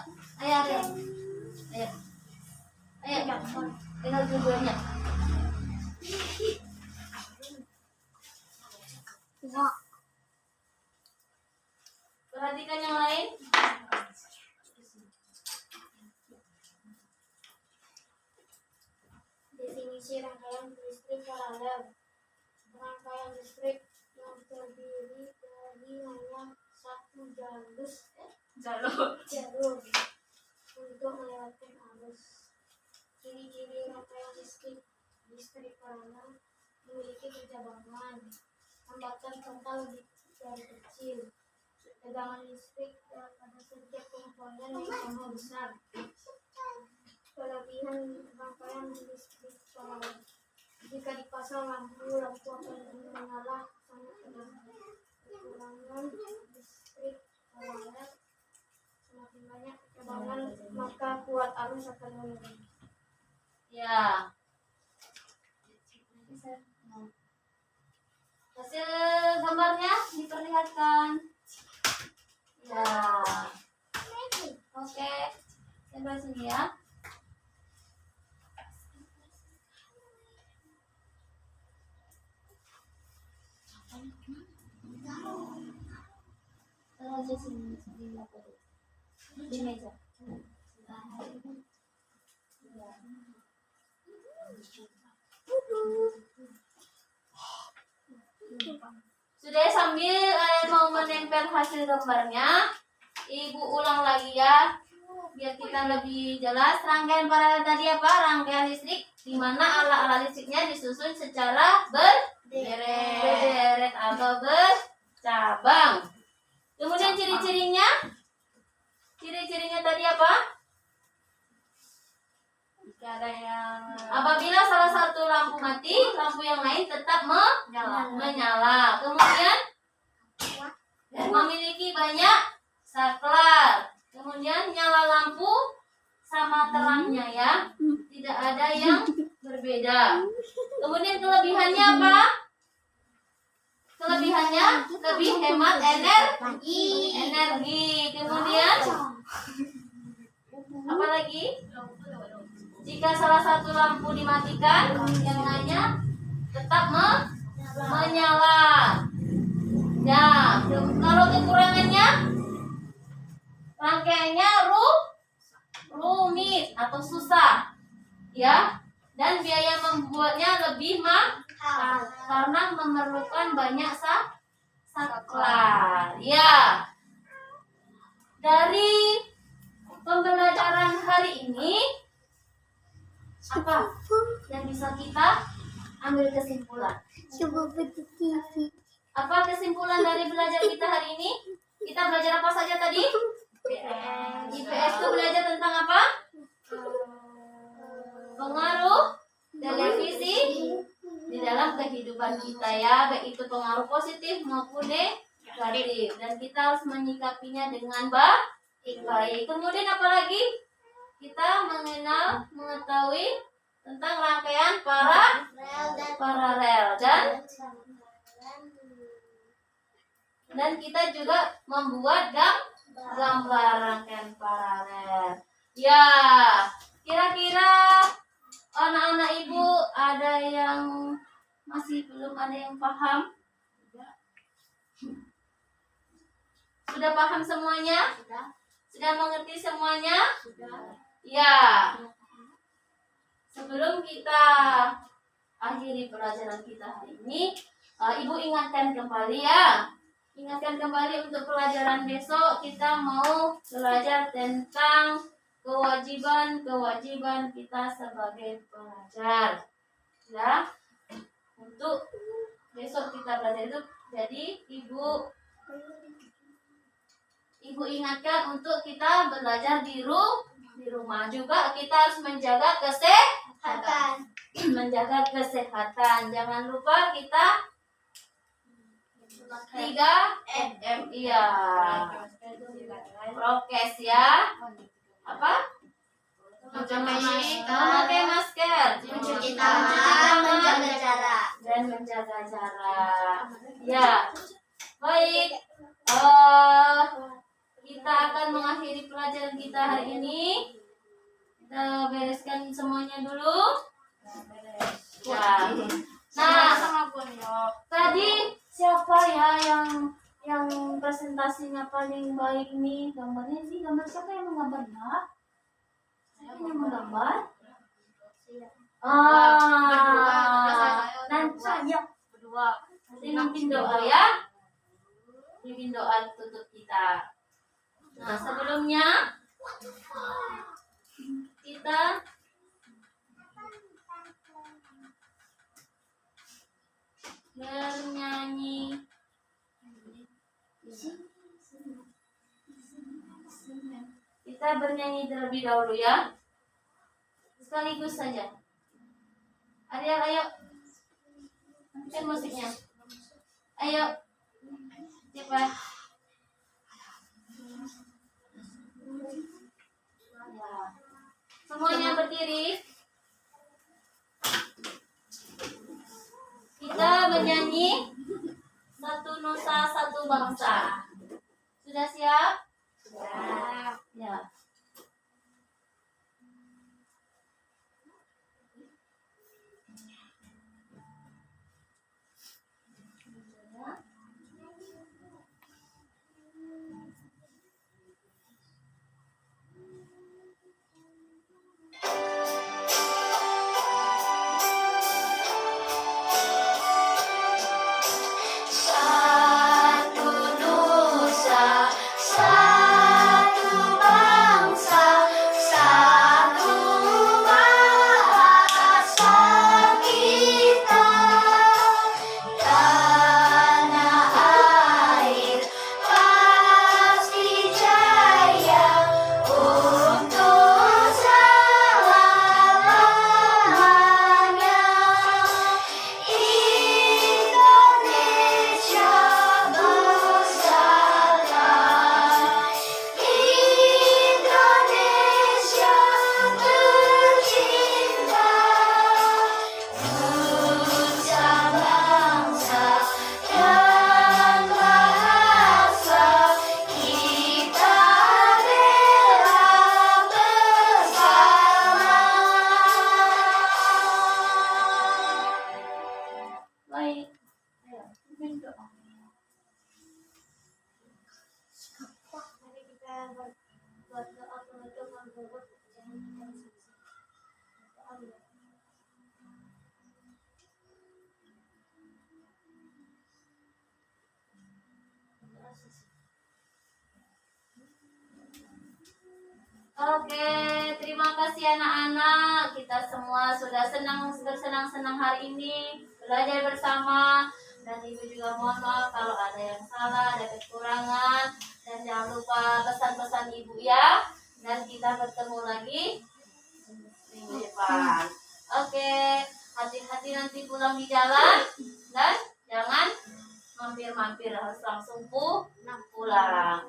Tinggal dua-duanya. Perhatikan yang lain. Definisi rangkaian listrik paralel. Rangkaian listrik yang terdiri dari hanya satu jalur untuk melewatkan arus. Ciri-ciri rangkaian listrik paralel memiliki kejabangan, hambatan kental dari kecil, tegangan listrik pada setiap komponen yang sama besar. Kelebihan rangkaian listrik paralel: jika dipasang lampu akan menyala sangat terang. Kekurangan listrik paralel: semakin banyak tegangan maka kuat arus akan menurun. Ya. Hasil gambarnya diperlihatkan. Ya. Oke. Sampai sini ya. Aja sini di meja. Sudah sambil mau menempel hasil gambarnya, Ibu ulang lagi ya, biar kita lebih jelas. Rangkaian paralel tadi apa? Rangkaian listrik di mana ala-ala listriknya disusun secara berderet atau bercabang. Kemudian ciri-cirinya tadi apa? Apabila salah satu lampu mati, lampu yang lain tetap menyala. Kemudian memiliki banyak saklar. Kemudian nyala lampu sama terangnya ya, tidak ada yang berbeda. Kemudian kelebihannya apa? Kelebihannya lebih hemat energi. Kemudian apa lagi? Jika salah satu lampu dimatikan, yang lainnya tetap menyala. Nah, kalau kekurangannya, rangkaiannya rumit atau susah, ya. Dan biaya membuatnya lebih mahal karena memerlukan banyak saklar. Ya. Dari pembelajaran hari ini, apa yang bisa kita ambil kesimpulan? Apa kesimpulan dari belajar kita hari ini? Kita belajar apa saja tadi? IPS itu belajar tentang apa? Pengaruh televisi di dalam kehidupan kita ya, baik itu pengaruh positif maupun negatif, dan kita harus menyikapinya dengan baik. Kemudian apa lagi? Kita mengetahui tentang rangkaian paralel dan kita juga membuat gambar rangkaian paralel. Ya, kira-kira anak-anak ibu ada yang masih belum ada yang paham? Sudah paham semuanya? Sudah mengerti semuanya? Ya. Sebelum kita akhiri pelajaran kita hari ini, Ibu ingatkan kembali ya. Ingatkan kembali untuk pelajaran besok kita mau belajar tentang kewajiban kita sebagai pelajar. Ya. Jadi ibu ingatkan untuk kita belajar di rumah juga kita harus menjaga kesehatan. Menjaga kesehatan. Jangan lupa kita 3M. Iya. Prokes ya. Apa? Memakai masker, Mencuci tangan, menjaga jarak. dan menjaga jarak. Ya, baik. Kita akan mengakhiri pelajaran kita hari ini. Kita bereskan semuanya dulu. Ya. Nah, tadi siapa ya yang presentasinya paling baik nih? Gambarnya sih gambar siapa yang menggambarnya? Siapa yang menggambar? Nanti saya berdua. Nanti mimpin doa ya. Mimpin doa tutup kita. Nah, sebelumnya kita bernyanyi. Kita bernyanyi terlebih dahulu ya. Sekaligus saja. Arya, ayo. Ambilkan musiknya. Ayo. Cepat. Ya. Semuanya berdiri. Kita menyanyi Satu Nusa Satu Bangsa. Sudah siap? Siap. Ya. Satu Nusa, satu bangsa, satu bahasa kita. Tanah air pasti jaya untuk selama-lamanya. Indonesia bersatu, Indonesia tercinta, nusa bangsa dan bahasa kita rela bersama. Baik. Ayo, mimpin doa. Mari kita buat doa penutup membuat Oke, terima kasih anak-anak. Kita semua sudah bersenang-senang hari ini belajar bersama. Dan ibu juga mohon maaf kalau ada yang salah, ada kekurangan. Dan jangan lupa pesan-pesan ibu ya. Dan kita bertemu lagi minggu depan. Oke, hati-hati nanti pulang di jalan. Dan jangan mampir-mampir, harus langsung pulang.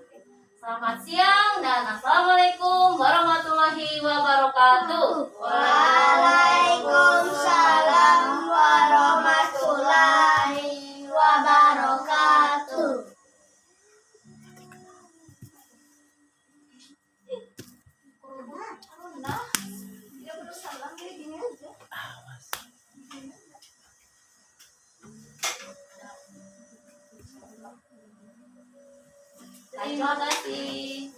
Selamat siang dan assalamualaikum warahmatullahi wabarakatuh. Waalaikumsalam warahmatullahi wabarakatuh. Tidak perlu salam, kayak gini aja. Terima kasih.